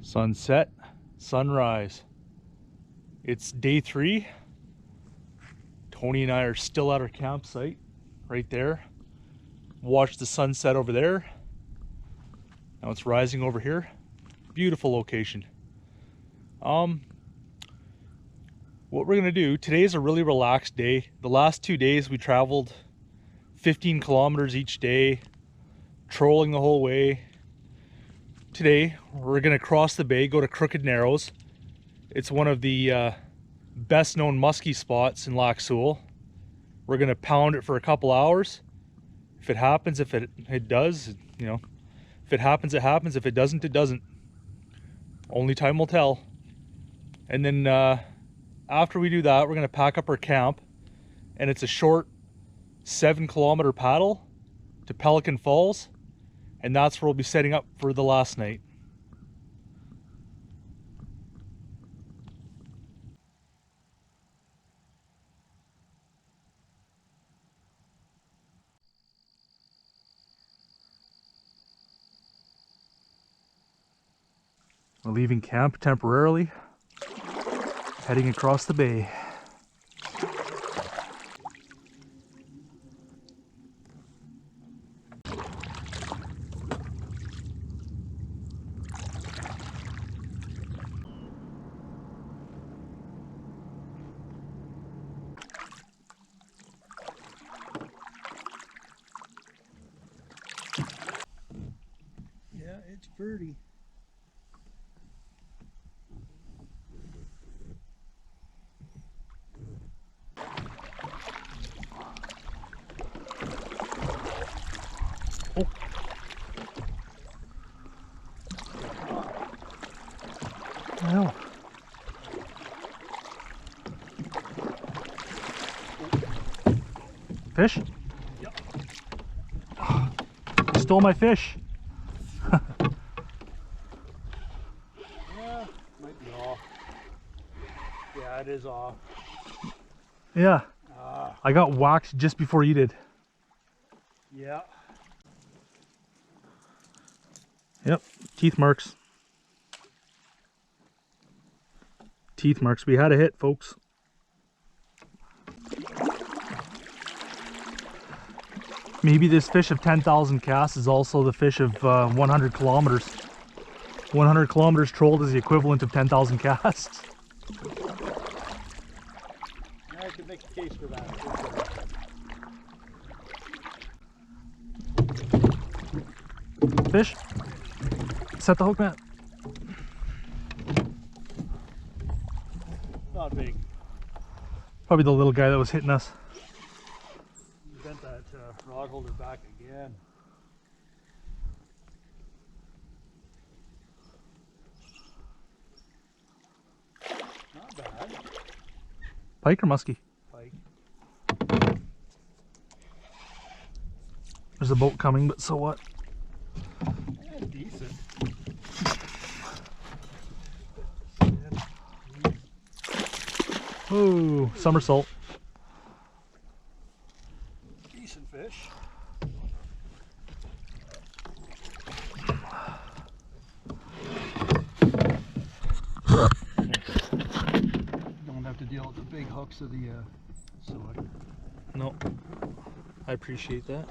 Sunset, sunrise. It's day 3. Tony and I are still at our campsite right there. Watch the sunset over there. Now it's rising over here. Beautiful location. What we're gonna do, today is a really relaxed day. The last 2 days we traveled 15 kilometers each day, trolling the whole way. Today we're gonna cross the bay, go to Crooked Narrows. It's one of the best known muskie spots in Lac Seul. We're gonna pound it for a couple hours. If it happens, if it does, you know, if it happens, it happens. If it doesn't, it doesn't. Only time will tell. And then after we do that, we're gonna pack up our camp, and it's a short 7-kilometer paddle to Pelican Falls, and that's where we'll be setting up for the last night. We're leaving camp temporarily, heading across the bay. Yeah, it's pretty. Oh. Wow. Fish? Yep. Stole my fish. Yeah, might be off. Yeah, it is off. Yeah. I got whacked just before you did. Yeah. Yep, teeth marks. Teeth marks. We had a hit, folks. Maybe this fish of 10,000 casts is also the fish of 100 kilometers. 100 kilometers trolled is the equivalent of 10,000 casts. I could make a case for that. Fish? Set the hook, man. Not big. Probably the little guy that was hitting us. Bent that rod holder back again. Not bad. Pike or muskie? Pike. There's a boat coming, but so what? Yeah, decent. Ooh, somersault. Decent fish. Don't have to deal with the big hooks of the sword. No, I appreciate that.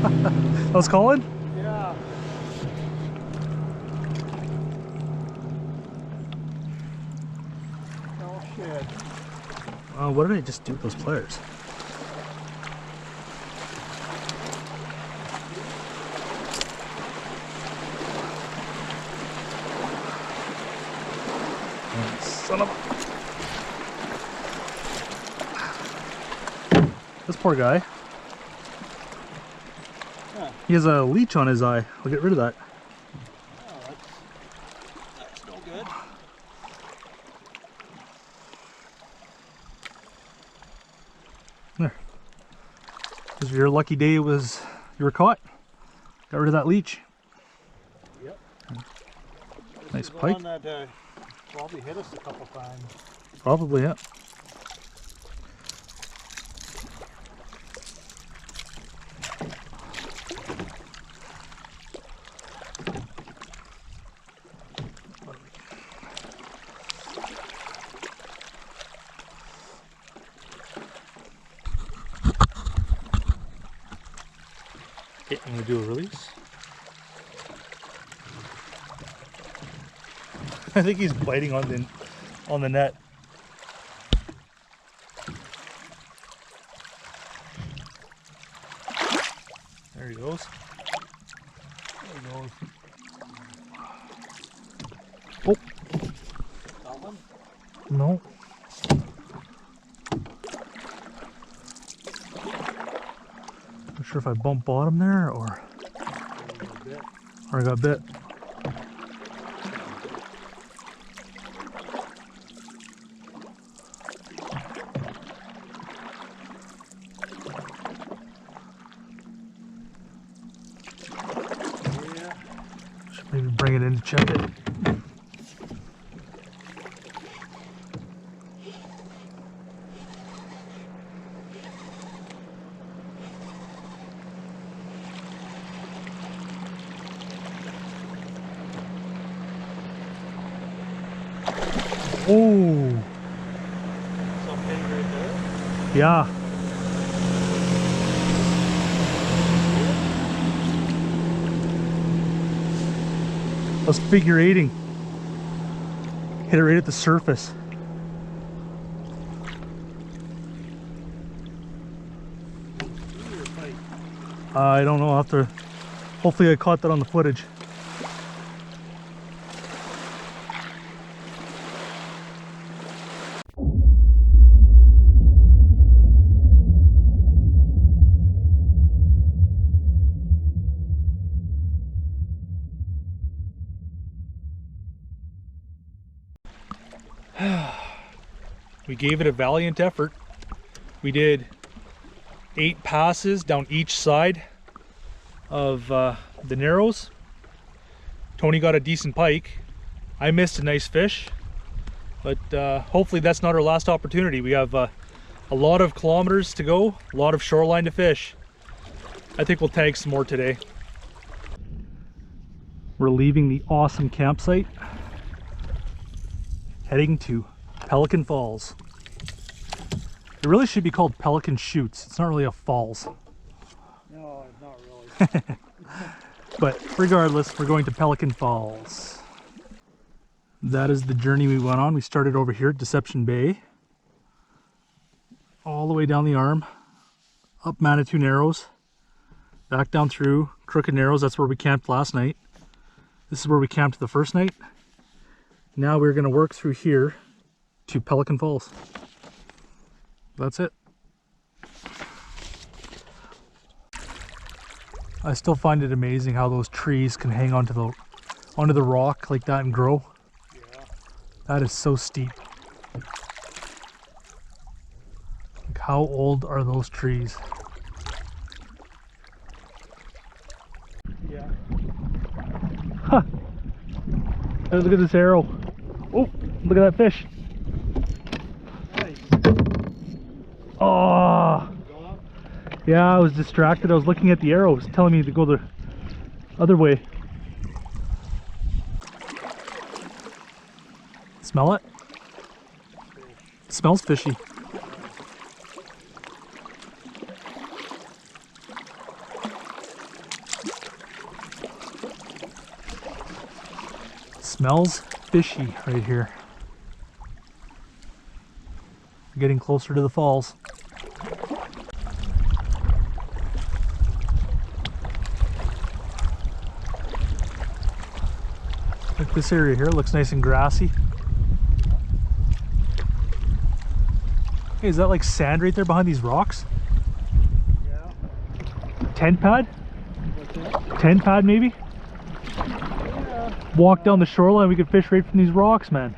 I was calling? Yeah. Oh shit. What did I just do with those pliers? Oh, son of a... This poor guy. Huh. He has a leech on his eye. I'll get rid of that. Oh, that's no good. There. Because your lucky day was you were caught. Got rid of that leech. Yep. Nice This is the pike. one that probably hit us a couple times. Probably, yeah. Okay, I'm gonna do a release. I think he's biting on the net. There he goes. There he goes. Oh. Got one? No. Not sure if I bumped bottom there or I got bit. Yeah. Should maybe bring it in to check it. Oh, Something right there. yeah. I was figure eighting. Hit it right at the surface. I don't know. I'll have to. Hopefully, I caught that on the footage. We gave it a valiant effort. We did 8 passes down each side of the narrows. Tony got a decent pike. I missed a nice fish, but hopefully that's not our last opportunity. We have a lot of kilometers to go, a lot of shoreline to fish. I think we'll tag some more today. We're leaving the awesome campsite, heading to Pelican Falls. It really should be called Pelican Chutes. It's not really a falls. No, not really. But regardless, we're going to Pelican Falls. That is the journey we went on. We started over here at Deception Bay, all the way down the arm, up Manitou Narrows, back down through Crooked Narrows. That's where we camped last night. This is where we camped the first night. Now we're going to work through here to Pelican Falls. That's it. I still find it amazing how those trees can hang onto the rock like that and grow. Yeah. That is so steep. Like, how old are those trees? Yeah. Huh. Hey, look at this arrow. Oh, look at that fish. Nice. Oh, Go up. yeah, I was distracted. I was looking at the arrow. It was telling me to go the other way. Smell it? It smells fishy. Smells fishy right here. Getting closer to the falls. Like this area here looks nice and grassy. Hey, is that like sand right there behind these rocks? Yeah. Tent pad? What's that? Tent pad maybe? Yeah. Walk down the shoreline, we could fish right from these rocks, man.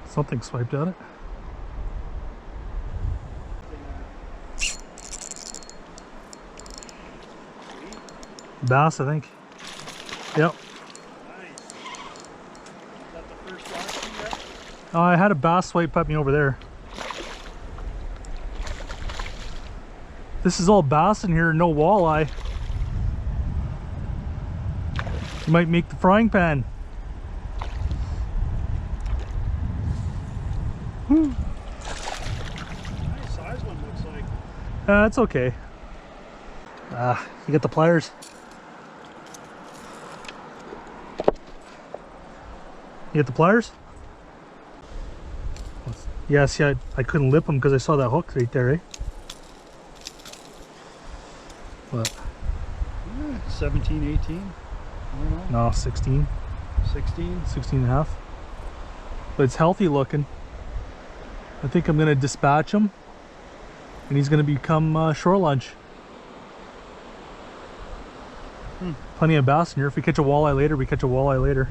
Something swiped at it. Bass, I think. Yep. Nice. Is that the first last one yet? I had a bass swipe at me over there. This is all bass in here, no walleye. You might make the frying pan. Whew. Nice size one looks like. It's okay. You got the pliers. You got the pliers? Yeah, see, I couldn't lip them because I saw that hook right there, eh? What? 17, 18. I don't know. No, 16. 16. 16 and a half. But it's healthy looking. I think I'm gonna dispatch him and he's gonna become shore lunch. Plenty of bass in here. If we catch a walleye later, we catch a walleye later.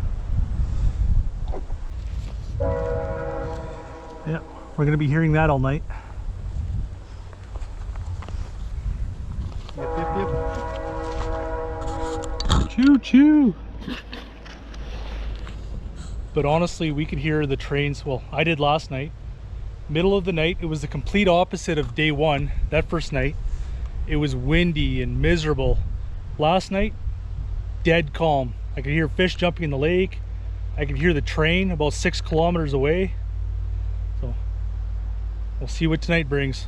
Yeah, we're gonna be hearing that all night. Yep, yep, yep. Choo choo. But honestly, we could hear the trains. Well, I did last night. Middle of the night, it was the complete opposite of day one, that first night. It was windy and miserable. Last night, dead calm. I could hear fish jumping in the lake. I could hear the train about 6 kilometers away. So we'll see what tonight brings.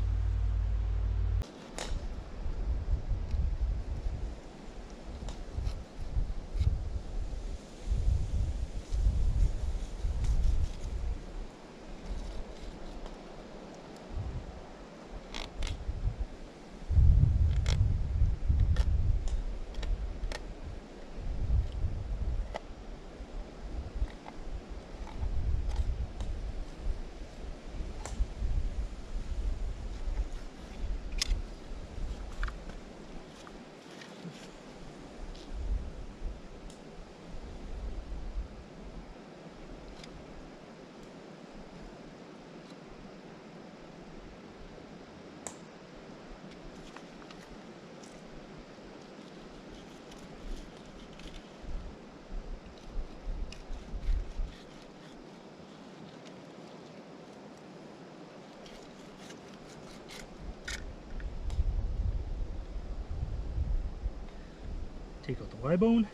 Take out the Y bone.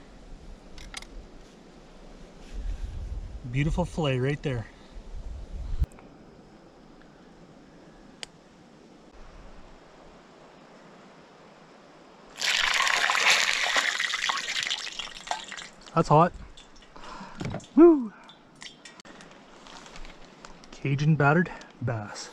Beautiful fillet right there. That's hot. Woo! Cajun battered bass.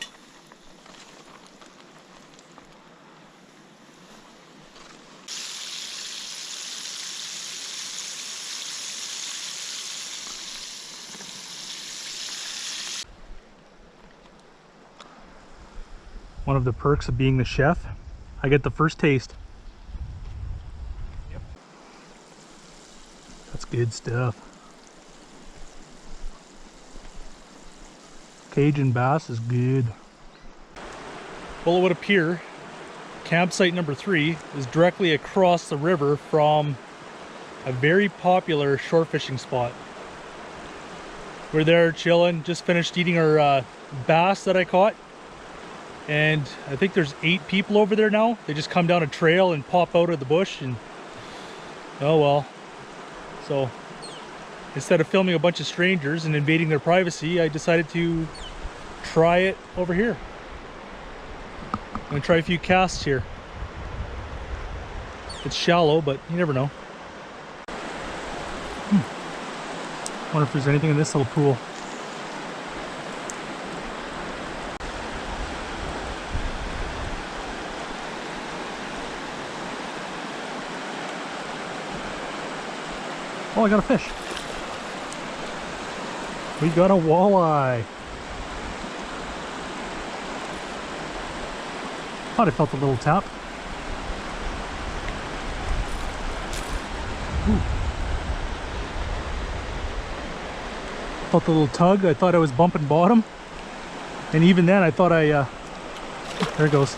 One of the perks of being the chef, I get the first taste. Yep. That's good stuff. Cajun bass is good. Well, it would appear campsite number 3 is directly across the river from a very popular shore fishing spot. We're there chilling, just finished eating our bass that I caught. And I think there's 8 people over there now. They just come down a trail and pop out of the bush and oh well. So instead of filming a bunch of strangers and invading their privacy, I decided to try it over here. I'm gonna try a few casts here. It's shallow, but you never know. Wonder if there's anything in this little pool. Oh, I got a fish. We got a walleye. Thought I felt a little tap. Ooh. Felt a little tug. I thought I was bumping bottom. And even then I thought there it goes.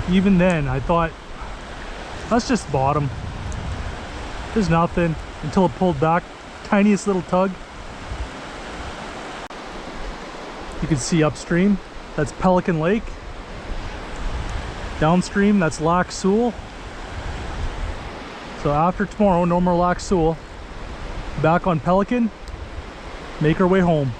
Even then I thought, that's just bottom. There's nothing until it pulled back. Tiniest little tug. You can see upstream, that's Pelican Lake. Downstream, that's Lac Seul. So after tomorrow, no more Lac Seul. Back on Pelican, make our way home.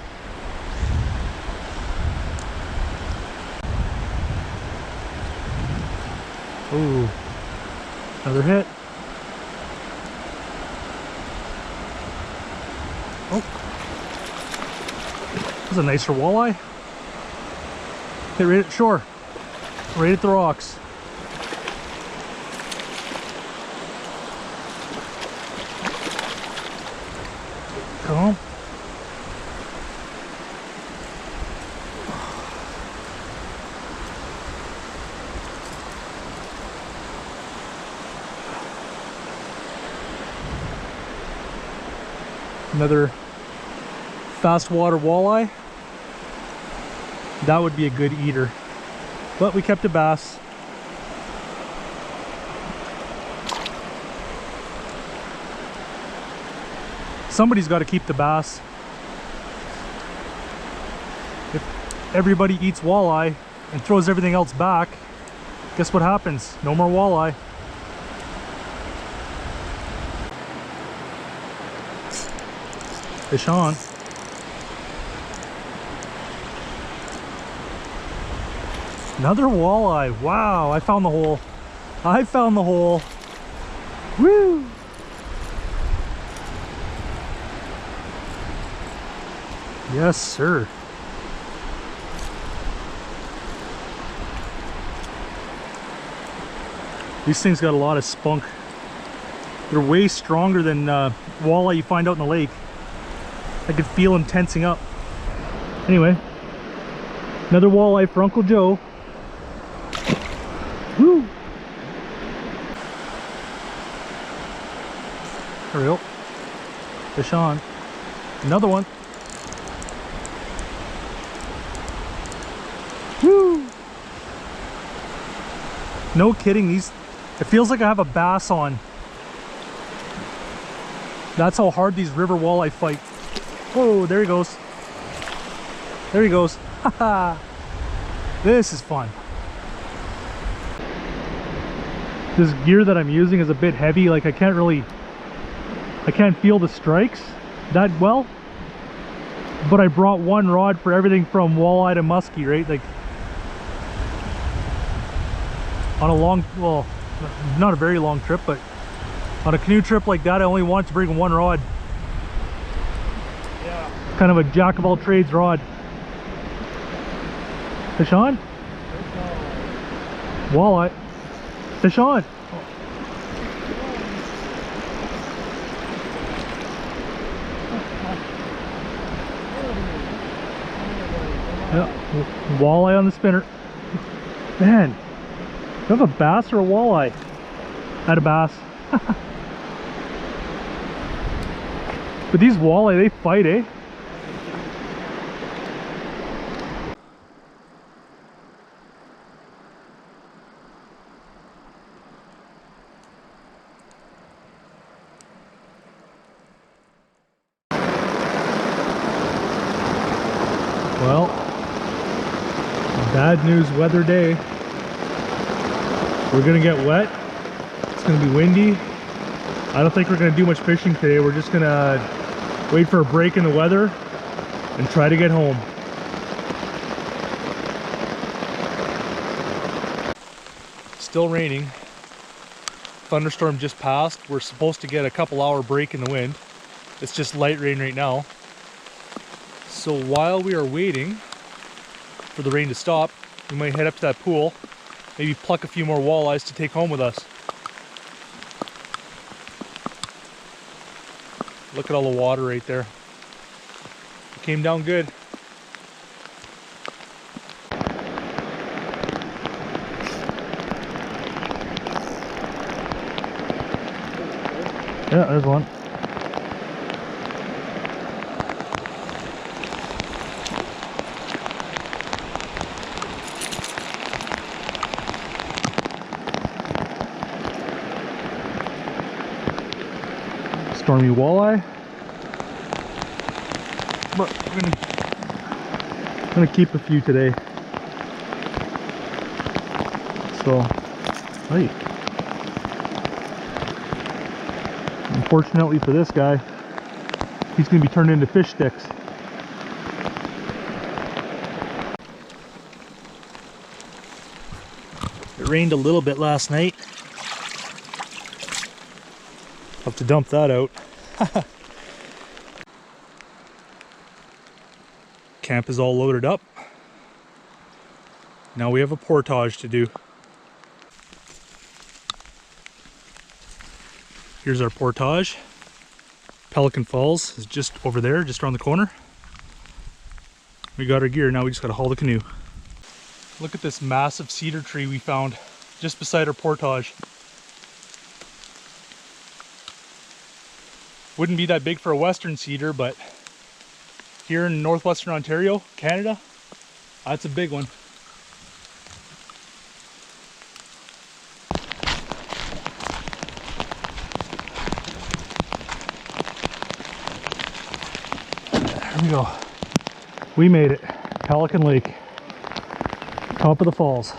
Ooh, another hit. Oh, that's a nicer walleye. Hit right at shore, right at the rocks. Come on. Another fast water walleye. That would be a good eater, but we kept a bass. Somebody's got to keep the bass. If everybody eats walleye and throws everything else back, guess what happens? No more walleye. Fish on. Another walleye. Wow, I found the hole. I found the hole. Woo! Yes, sir. These things got a lot of spunk. They're way stronger than walleye you find out in the lake. I could feel him tensing up. Anyway, another walleye for Uncle Joe. Woo! There we go. Fish on. Another one. Woo! No kidding, these, it feels like I have a bass on. That's how hard these river walleye fight. Oh, there he goes. There he goes. Haha. This is fun. This gear that I'm using is a bit heavy, like I can't feel the strikes that well. But I brought one rod for everything from walleye to muskie, right? Like on a long, well, not a very long trip, but on a canoe trip like that, I only want to bring one rod. Yeah. Kind of a jack of all trades rod. Fish on? Walleye. Fish on. Yeah, walleye on the spinner. Man, do you have a bass or a walleye? I had a bass. But these walleye, they fight, eh? Well, bad news weather day. We're gonna get wet. It's gonna be windy. I don't think we're gonna do much fishing today. We're just gonna wait for a break in the weather and try to get home. Still raining. Thunderstorm just passed. We're supposed to get a couple-hour break in the wind. It's just light rain right now. So while we are waiting for the rain to stop, we might head up to that pool, maybe pluck a few more walleyes to take home with us. Look at all the water right there. It came down good. Yeah, there's one. stormy walleye. But we're gonna keep a few today. So, hey. Unfortunately for this guy, he's gonna be turned into fish sticks. It rained a little bit last night. Have to dump that out. Camp is all loaded up. Now we have a portage to do. Here's our portage. Pelican Falls is just over there, just around the corner. We got our gear, now we just gotta haul the canoe. Look at this massive cedar tree we found just beside our portage. Wouldn't be that big for a western cedar, but here in northwestern Ontario, Canada, that's a big one. There we go. We made it. Pelican Lake. Top of the falls.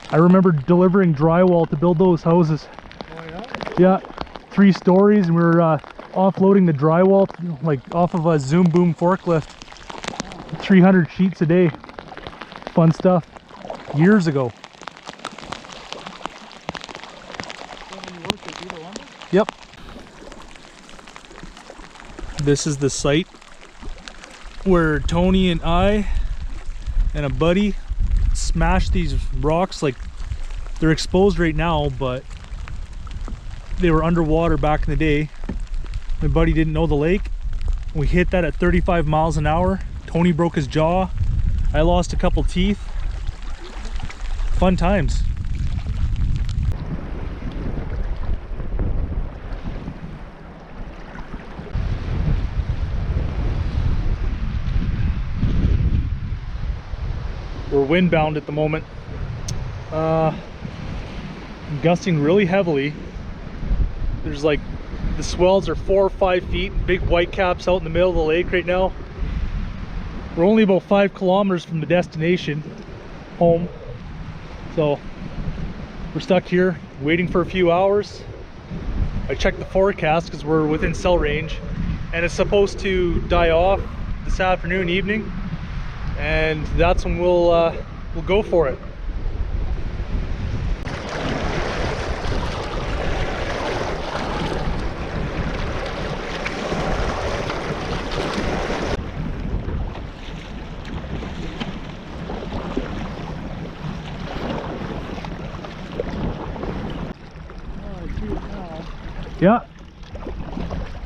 I remember delivering drywall to build those houses. Oh yeah? Yeah, 3 stories, and we were offloading the drywall like off of a Zoom Boom forklift. 300 sheets a day. Fun stuff. Years ago. Yep. This is the site where Tony and I and a buddy smashed these rocks. Like, they're exposed right now, but they were underwater back in the day. My buddy didn't know the lake. We hit that at 35 miles an hour. Tony broke his jaw. I lost a couple teeth. Fun times. We're windbound at the moment. Gusting really heavily. There's like, the swells are 4 or 5 feet, big white caps out in the middle of the lake right now. We're only about 5 kilometers from the destination, home. So we're stuck here waiting for a few hours. I checked the forecast because we're within cell range, and it's supposed to die off this afternoon, evening, and that's when we'll go for it.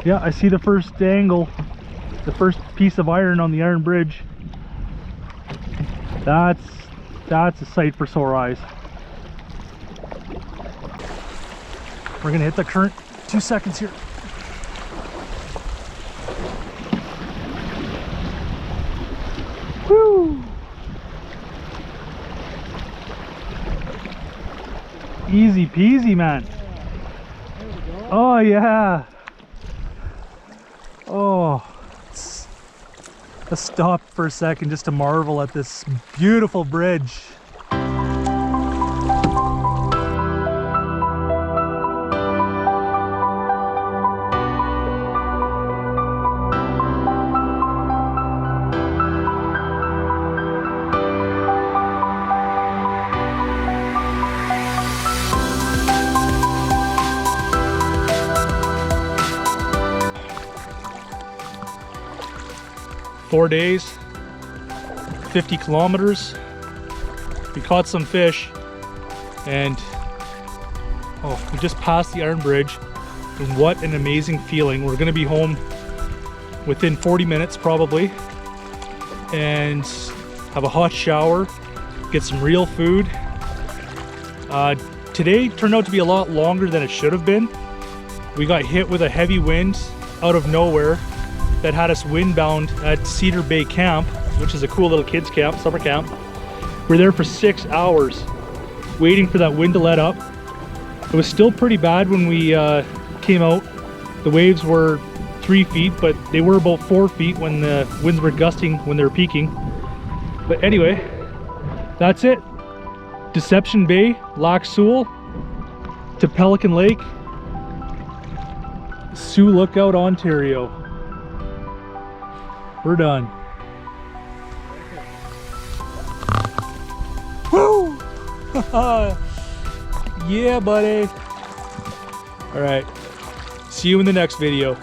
Yeah, I see the first angle, the first piece of iron on the iron bridge. That's a sight for sore eyes. We're gonna hit the current. 2 seconds here. Woo! Easy peasy, man. Oh yeah. Oh, let's stop for a second just to marvel at this beautiful bridge. 4 days, 50 kilometers. We caught some fish, and oh, we just passed the iron bridge, and what an amazing feeling. We're gonna be home within 40 minutes probably, and have a hot shower, get some real food. Today turned out to be a lot longer than it should have been. We got hit with a heavy wind out of nowhere that had us windbound at Cedar Bay Camp, which is a cool little kids camp, summer camp. We're there for 6 hours waiting for that wind to let up. It was still pretty bad when we came out, the waves were 3 feet, but they were about 4 feet when the winds were gusting when they were peaking. But anyway, that's it. Deception Bay, Lac Seul to Pelican Lake, Sioux Lookout, Ontario. We're done. Woo! Yeah, buddy. All right. See you in the next video.